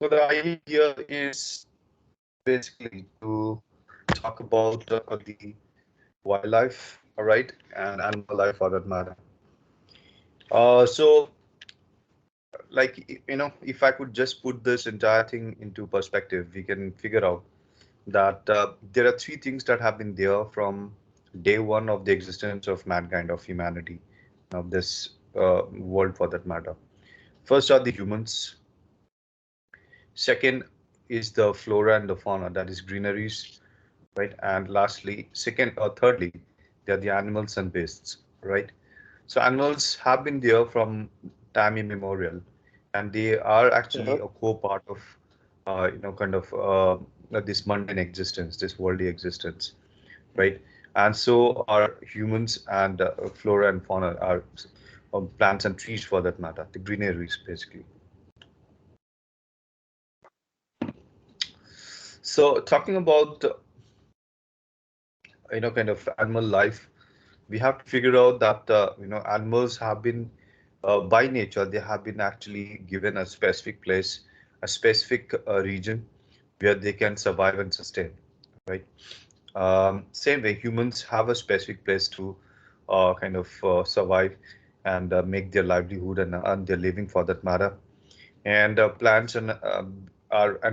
So the idea here is basically to talk about the wildlife, all right, and animal life for that matter. So, like, if I could just put this entire thing into perspective, we can figure out that there are three things that have been there from day one of the existence of mankind, of humanity, of this world for that matter. First are the humans. Second is the flora and the fauna, that is greeneries, right? And lastly, thirdly, they are the animals and beasts, right? So animals have been there from time immemorial, and they are actually Uh-huh. a core part of, kind of this mundane existence, this worldly existence, right? And so are humans and flora and fauna are plants and trees for that matter, the greeneries basically. So talking about kind of animal life, we have to figure out that animals have been by nature they have been actually given a specific place, a specific region where they can survive and sustain, right? Same way humans have a specific place to kind of survive and make their livelihood and earn their living for that matter. And plants and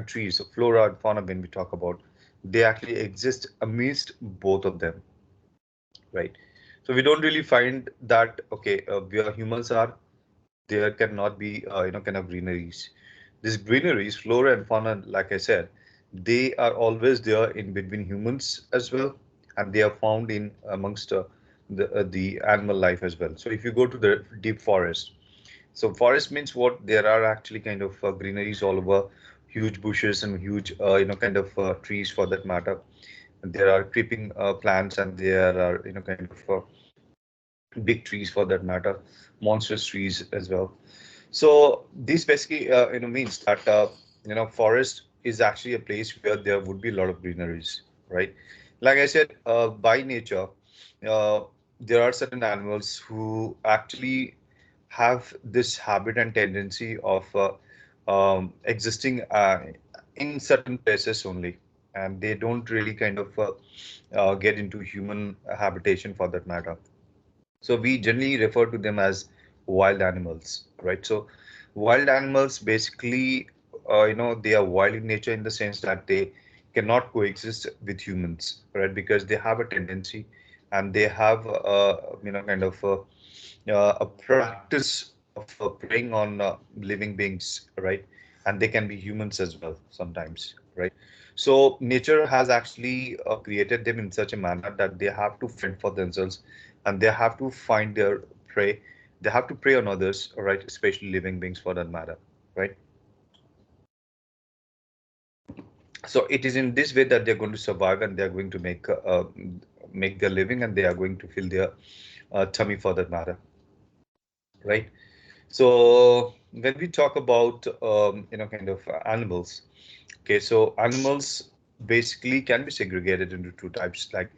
trees, flora and fauna, when we talk about, they actually exist amidst both of them, right? So we don't really find that okay, where humans are, there cannot be kind of greeneries. These greeneries, flora and fauna, like I said, they are always there in between humans as well, and they are found in amongst the animal life as well. So if you go to the deep forest, so forest means what? There are actually kind of greeneries all over, huge bushes and huge kind of trees for that matter. There are creeping plants, and there are kind of big trees for that matter, monstrous trees as well. So this basically means that forest is actually a place where there would be a lot of greeneries, right? Like I said, by nature, uh, there are certain animals who actually have this habit and tendency of existing in certain places only, and they don't really kind of get into human habitation for that matter. So we generally refer to them as wild animals, right? So wild animals basically, they are wild in nature in the sense that they cannot coexist with humans, right? Because they have a tendency and they have, kind of a practice of preying on living beings, right? And they can be humans as well sometimes, right? So nature has actually created them in such a manner that they have to fend for themselves and they have to find their prey. They have to prey on others, right? Especially living beings for that matter, right? So it is in this way that they're going to survive and they're going to make their living and they are going to fill their tummy for that matter, right? So when we talk about kind of animals, okay, so animals basically can be segregated into two types, like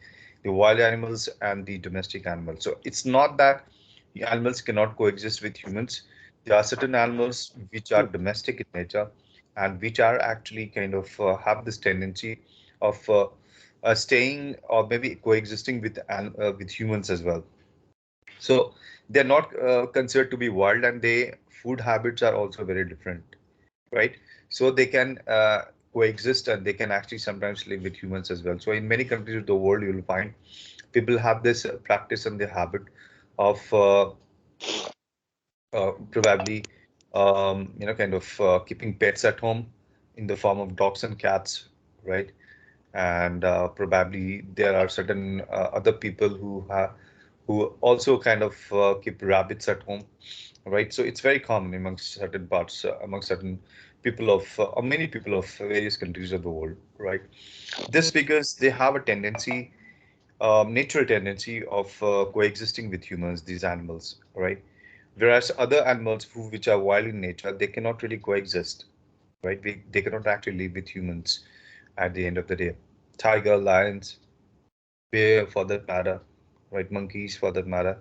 the wild animals and the domestic animals. So it's not that the animals cannot coexist with humans. There are certain animals which are domestic in nature and which are actually kind of have this tendency of staying or maybe coexisting with humans as well. So they're not considered to be wild, and their food habits are also very different, right? So they can coexist and they can actually sometimes live with humans as well. So in many countries of the world, you'll find people have this practice and the habit of probably kind of keeping pets at home in the form of dogs and cats, right? And probably there are certain other people who also kind of keep rabbits at home, right? So it's very common amongst certain parts, among certain people or many people of various countries of the world, right? This because they have a tendency, natural tendency of coexisting with humans, these animals, right? Whereas other animals which are wild in nature, they cannot really coexist, right? They cannot actually live with humans at the end of the day. Tiger, lions, bear for that matter, right? Monkeys for that matter,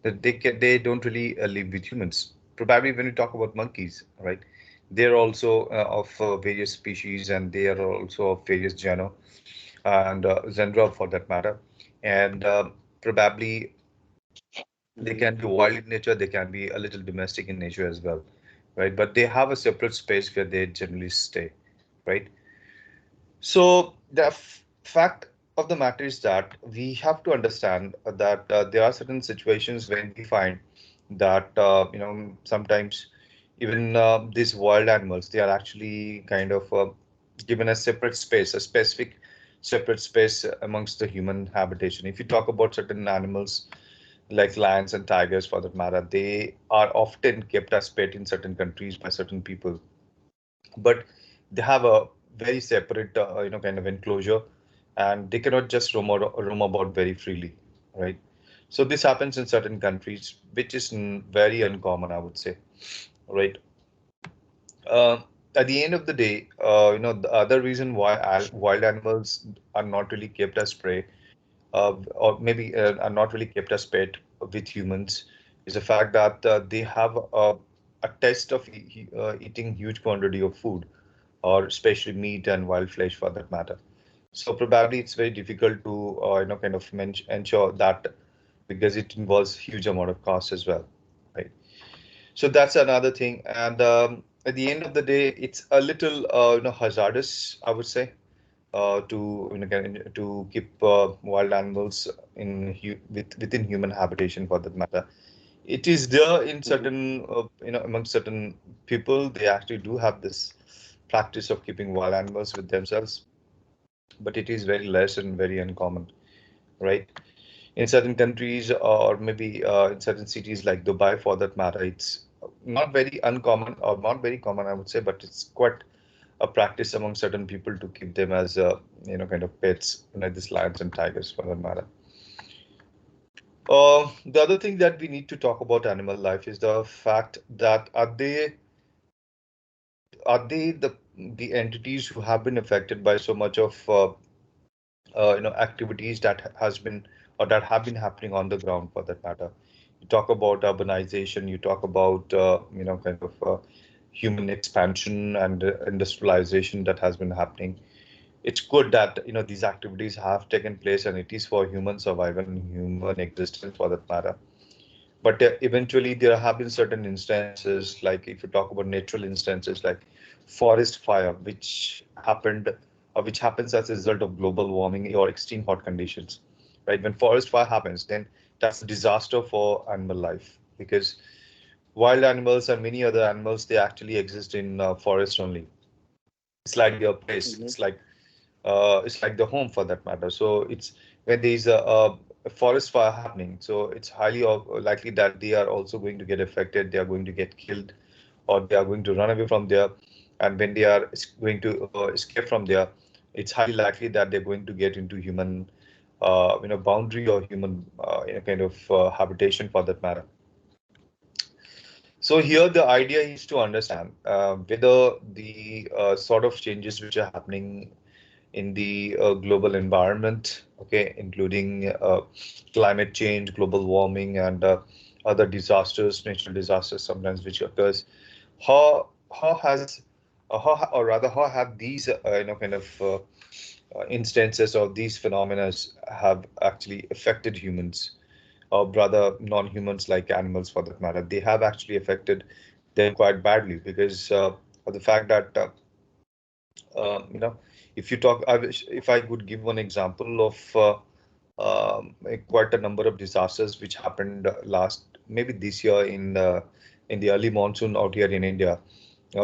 that they don't really live with humans. Probably when we talk about monkeys, right? They're also of various species, and they are also of various genera for that matter. And probably they can be wild in nature, they can be a little domestic in nature as well, right? But they have a separate space where they generally stay, right? So the fact of the matter is that we have to understand that there are certain situations when we find that sometimes even these wild animals, they are actually kind of given a separate space, a specific separate space amongst the human habitation. If you talk about certain animals like lions and tigers for that matter, they are often kept as pet in certain countries by certain people, but they have a very separate kind of enclosure, and they cannot just roam about very freely, right? So this happens in certain countries, which is very uncommon, I would say, right? uh, at the end of the day, the other reason why wild animals are not really kept as prey, or maybe are not really kept as pet with humans, is the fact that they have a taste of eating huge quantity of food, or especially meat and wild flesh for that matter. So probably it's very difficult to kind of ensure that, because it involves huge amount of cost as well, right? So that's another thing. And at the end of the day, it's a little hazardous, I would say, to to keep wild animals within human habitation for that matter. It is there in certain among certain people. They actually do have this practice of keeping wild animals with themselves, but it is very less and very uncommon, right? In certain countries, or maybe in certain cities like Dubai, for that matter, it's not very uncommon, or not very common, I would say, but it's quite a practice among certain people to keep them as kind of pets, like these lions and tigers for that matter. The other thing that we need to talk about animal life is the fact that are they the entities who have been affected by so much of activities that has been, or that have been happening on the ground for that matter. You talk about urbanization, you talk about kind of human expansion and industrialization that has been happening. It's good that these activities have taken place, and it is for human survival and human existence for that matter. But eventually there have been certain instances, like if you talk about natural instances like forest fire, which happens as a result of global warming or extreme hot conditions, right? When forest fire happens, then that's a disaster for animal life, because wild animals and many other animals, they actually exist in forest only. It's like their place. It's like the home for that matter. So it's when there's a forest fire happening, so it's highly likely that they are also going to get affected. They are going to get killed, or they are going to run away from there. And when they are going to escape from there, it's highly likely that they're going to get into human, boundary, or human, kind of habitation for that matter. So here the idea is to understand whether the sort of changes which are happening in the global environment, okay, including climate change, global warming, and other disasters, natural disasters sometimes which occurs. How has, or rather, how have these kind of instances of these phenomena have actually affected humans, or rather non-humans like animals for that matter? They have actually affected them quite badly, because of the fact that you know, if you talk, if I could give one example of quite a number of disasters which happened last, maybe this year in the early monsoon out here in India,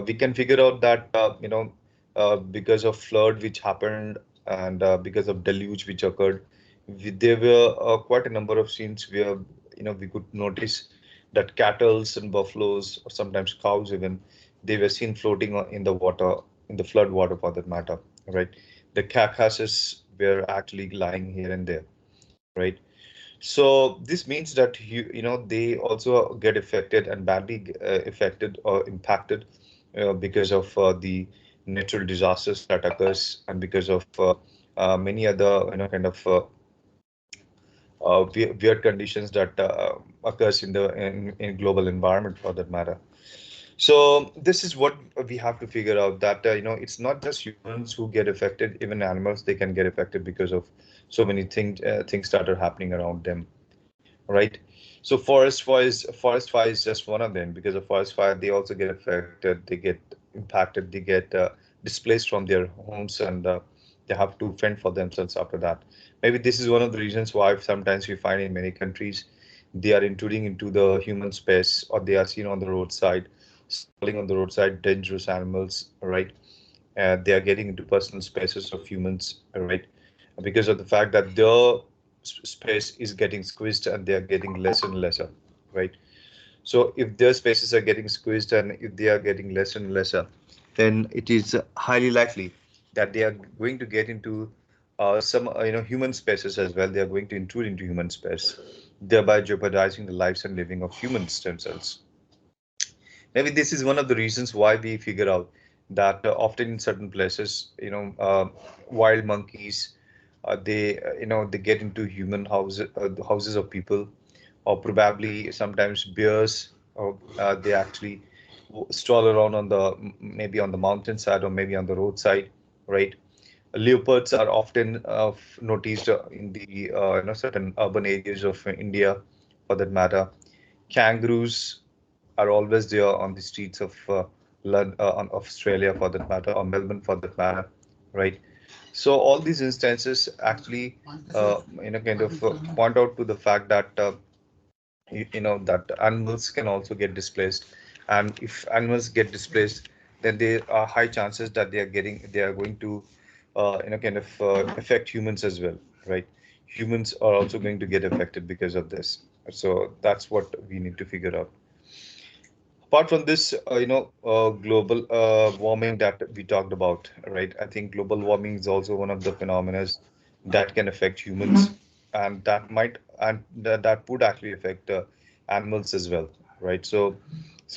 we can figure out that because of flood which happened, and because of deluge which occurred, there were quite a number of scenes where we could notice that cattle and buffaloes, or sometimes cows even, they were seen floating in the water, in the flood water for that matter, right? The carcasses were actually lying here and there, right? So this means that they also get affected, and badly affected or impacted, because of the natural disasters that occurs, and because of many other kind of weird conditions that occurs in global environment for that matter. So this is what we have to figure out, that it's not just humans who get affected, even animals, they can get affected because of so many things that are happening around them, right? So forest fire is just one of them. Because of forest fire, they also get affected, they get impacted, they get displaced from their homes, and they have to fend for themselves after that. Maybe this is one of the reasons why sometimes we find in many countries they are intruding into the human space, or they are seen on the roadside, strolling on the roadside, dangerous animals, right? They are getting into personal spaces of humans, right? Because of the fact that their space is getting squeezed and they are getting less and lesser, right? So if their spaces are getting squeezed and if they are getting less and lesser, then it is highly likely that they are going to get into some human spaces as well. They are going to intrude into human space, thereby jeopardizing the lives and living of humans themselves. Maybe this is one of the reasons why we figure out that often in certain places, wild monkeys, they get into human houses, the houses of people, or probably sometimes bears, or they actually stroll around on the maybe on the mountainside or maybe on the roadside, right? Leopards are often noticed in the certain urban areas of India, for that matter. Kangaroos are always there on the streets of of Australia, for that matter, or Melbourne, for that matter, right? So all these instances actually, kind of point out to the fact that that animals can also get displaced, and if animals get displaced, then there are high chances that they are going to, kind of affect humans as well, right? Humans are also going to get affected because of this. So that's what we need to figure out. Apart from this, global warming that we talked about, right? I think global warming is also one of the phenomena that can affect humans, and that would actually affect animals as well, right? So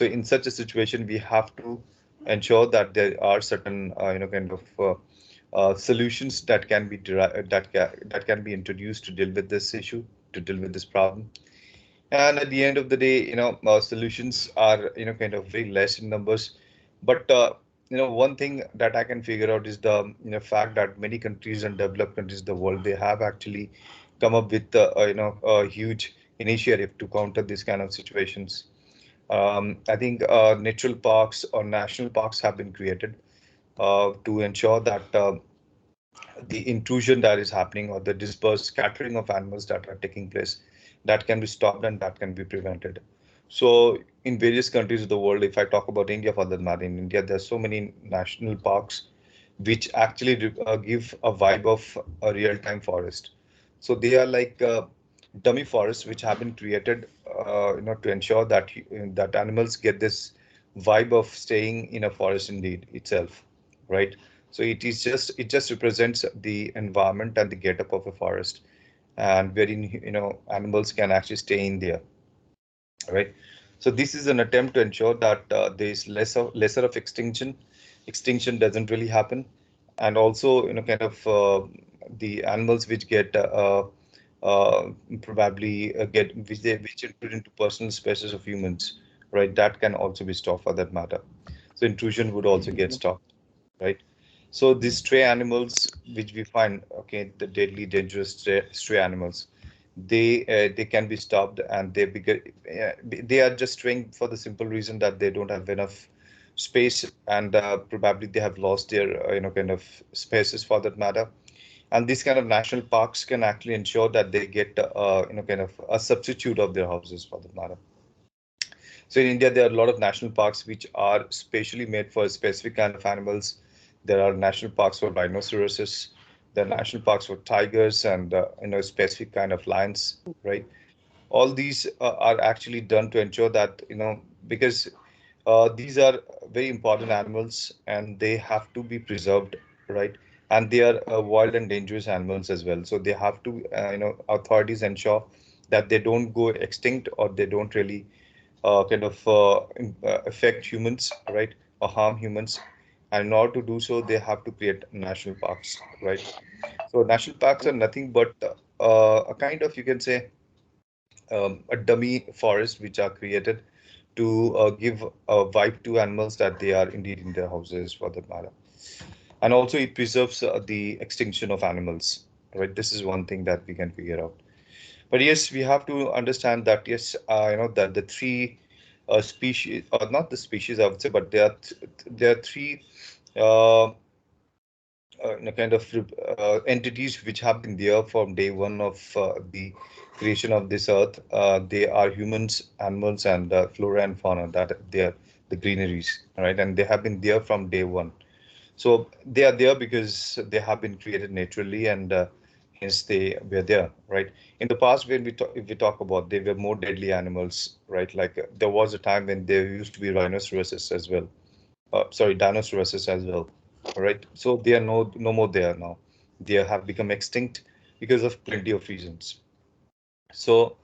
in such a situation, we have to ensure that there are certain, kind of solutions that can be that can be introduced to deal with this issue, to deal with this problem. And at the end of the day, solutions are, kind of very less in numbers. But, one thing that I can figure out is the, fact that many countries and developed countries in the world, they have actually come up with, a huge initiative to counter these kind of situations. I think natural parks or national parks have been created to ensure that the intrusion that is happening, or the dispersed scattering of animals that are taking place, that can be stopped and that can be prevented. So in various countries of the world, if I talk about India for that matter, in India there are so many national parks which actually give a vibe of a real-time forest. So they are like dummy forests which have been created, to ensure that that animals get this vibe of staying in a forest indeed itself, right? So it just represents the environment and the getup of a forest, and wherein animals can actually stay in there, right? So this is an attempt to ensure that there is lesser of extinction. Extinction doesn't really happen, and also kind of the animals which get uh, probably get which intrude into personal spaces of humans, right? That can also be stopped for that matter. So intrusion would also get stopped, right? So these stray animals which we find, okay, the deadly dangerous stray animals, they can be stopped, and they are just straying for the simple reason that they don't have enough space, and probably they have lost their kind of spaces for that matter. And these kind of national parks can actually ensure that they get kind of a substitute of their houses for that matter. So in India, there are a lot of national parks which are specially made for a specific kind of animals. There are national parks for rhinoceroses. There are national parks for tigers and specific kind of lions, right? All these are actually done to ensure that because these are very important animals and they have to be preserved, right? And they are wild and dangerous animals as well. So they have to, authorities ensure that they don't go extinct, or they don't really kind of affect humans, right, or harm humans. And in order to do so, they have to create national parks, right? So national parks are nothing but a kind of, you can say, a dummy forest which are created to give a vibe to animals that they are indeed in their houses for that matter. And also it preserves the extinction of animals, right? This is one thing that we can figure out. But yes, we have to understand that yes, that the three species, or not the species, I would say, but there are three uh, kind of entities which have been there from day one of the creation of this earth. They are humans, animals, and flora and fauna. That they are the greeneries, right? And they have been there from day one. So they are there because they have been created naturally, and hence they were there, right? In the past, when if we talk about, they were more deadly animals, right? Like there was a time when there used to be rhinoceroses as well. Sorry, dinosaurs as well. All right. So they are no more there now. They have become extinct because of plenty of reasons. So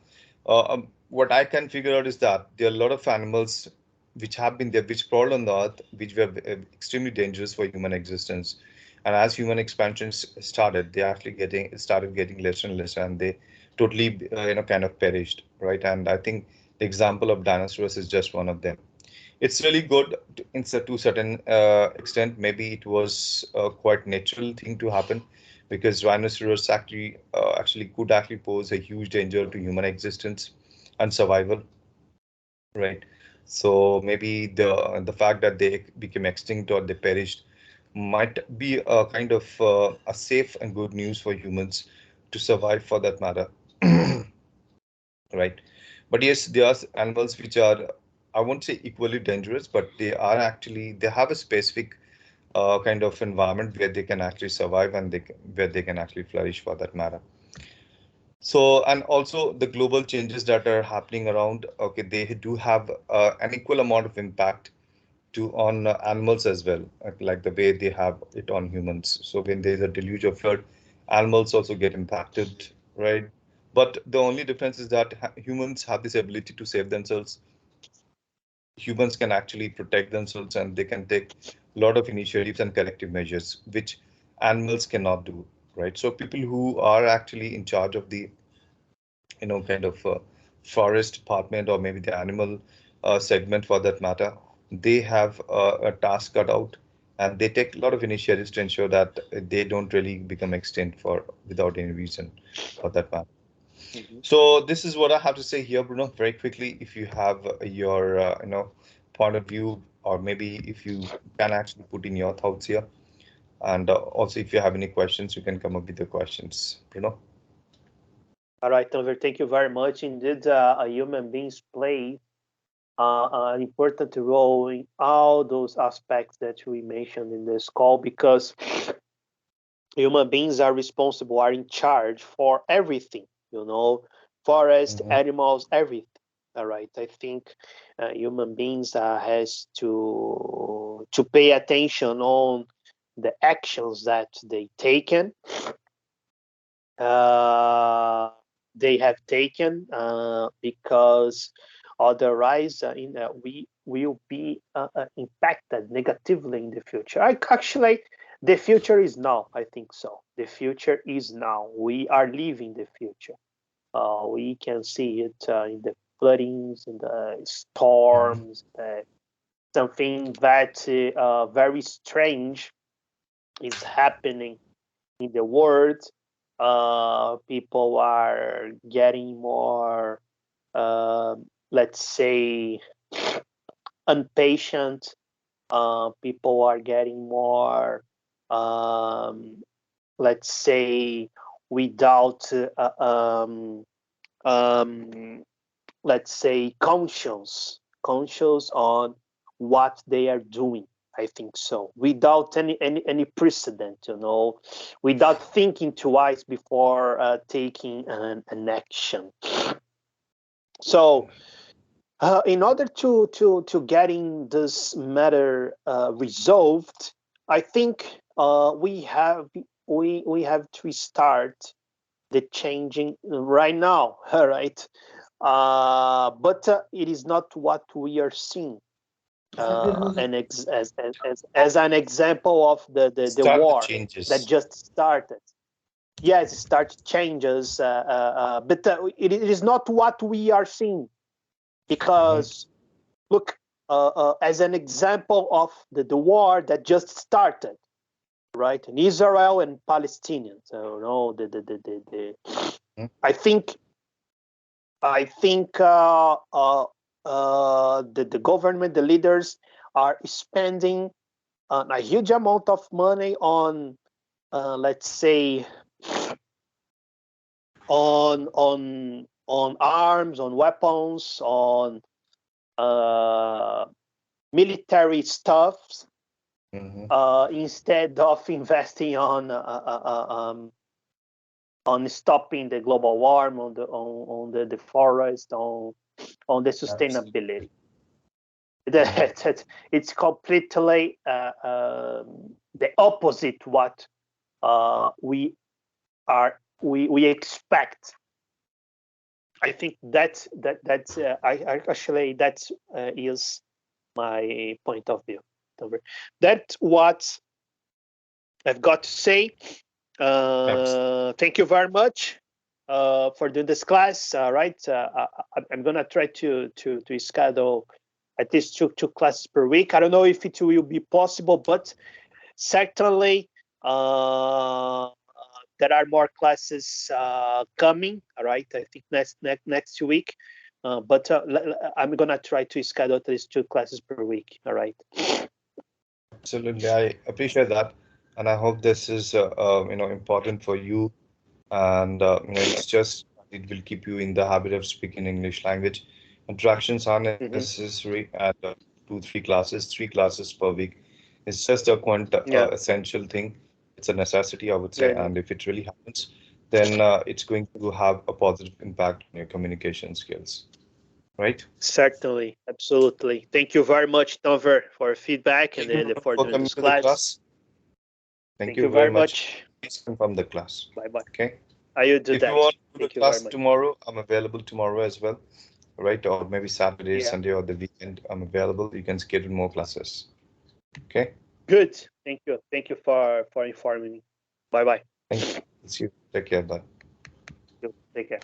what I can figure out is that there are a lot of animals which have been there, which crawled on the earth, which were extremely dangerous for human existence. And as human expansions started, they actually started getting less and less, and they totally kind of perished, right? And I think the example of dinosaurs is just one of them. It's really good to certain extent. Maybe it was a quite natural thing to happen because rhinoceros actually could actually pose a huge danger to human existence and survival, right? So maybe the fact that they became extinct or they perished might be a kind of a safe and good news for humans to survive for that matter. Right. But yes, there are animals which are, I won't say equally dangerous, but they have a specific kind of environment where they can actually survive and where they can actually flourish for that matter. So, and also the global changes that are happening around, okay, they do have an equal amount of impact to on animals as well, like the way they have it on humans. So when there's a deluge of flood, animals also get impacted, right? But the only difference is that humans have this ability to save themselves. Humans can actually protect themselves and they can take a lot of initiatives and corrective measures, which animals cannot do, right? So people who are actually in charge of the kind of forest department or maybe the animal segment for that matter, they have a task cut out and they take a lot of initiatives to ensure that they don't really become extinct for without any reason for that matter. Mhm. So this is what I have to say here, Bruno. Very quickly, if you have your point of view, or maybe if you can actually put in your thoughts here, and also if you have any questions, you can come up with the questions, Bruno. All right, Tanvir, thank you very much. Indeed, human beings play an important role in all those aspects that we mentioned in this call because human beings are responsible, are in charge for everything, forest, Hmm. animals, everything. All right, I think human beings has to pay attention on the actions that uh, they have taken because otherwise we will be impacted negatively in the future. Actually, the future is now. I think so. The future is now. We are living the future. We can see it in the floodings, in the Hmm. storms. Something that very strange is happening in the world. People are getting more, uh, let's say, impatient. People are getting more, um, let's say, without, um, let's say, conscious on what they are doing. I think so, without any precedent, without thinking twice before taking an action. So in order to getting this matter resolved, I think we have to start the changing right now. All right, but it is not what we are seeing. As an example of the Start the war that changes. just started. Yes, start changes, but it is not what we are seeing Hmm. because look, as an example of the war that just started, right? In Israel and Palestinians. So, no, I think the government, the leaders, are spending a huge amount of money on, let's say, on arms, on weapons, on military stuff, instead of investing on stopping the global warming, on the forest, on the sustainability. It's completely the opposite what we expect. I think that's is my point of view. That's what I've got to say. Thank you very much for doing this class. Right, I'm gonna try to schedule at least two classes per week. I don't know if it will be possible, but certainly there are more classes coming. All right, I think next week. But I'm gonna try to schedule at least 2 classes per week. All right. Absolutely, I appreciate that, and I hope this is important for you, and it's just it will keep you in the habit of speaking English language. Interactions are necessary at 2-3 classes, 3 classes per week. It's just a essential thing. It's a necessity, I would say, and if it really happens, then it's going to have a positive impact on your communication skills. Right? Certainly, absolutely. Thank you very much, Nover, for feedback and for doing this class. Thank you very much. Please confirm the class. Bye-bye. Okay. I will do if that. You want to do the class tomorrow, I'm available tomorrow as well. Right? Or maybe Saturday, Sunday, or the weekend. I'm available. You can schedule more classes. Okay. Good. Thank you. Thank you for informing me. Bye-bye. Thank you. See you. Take care. Bye. Take care.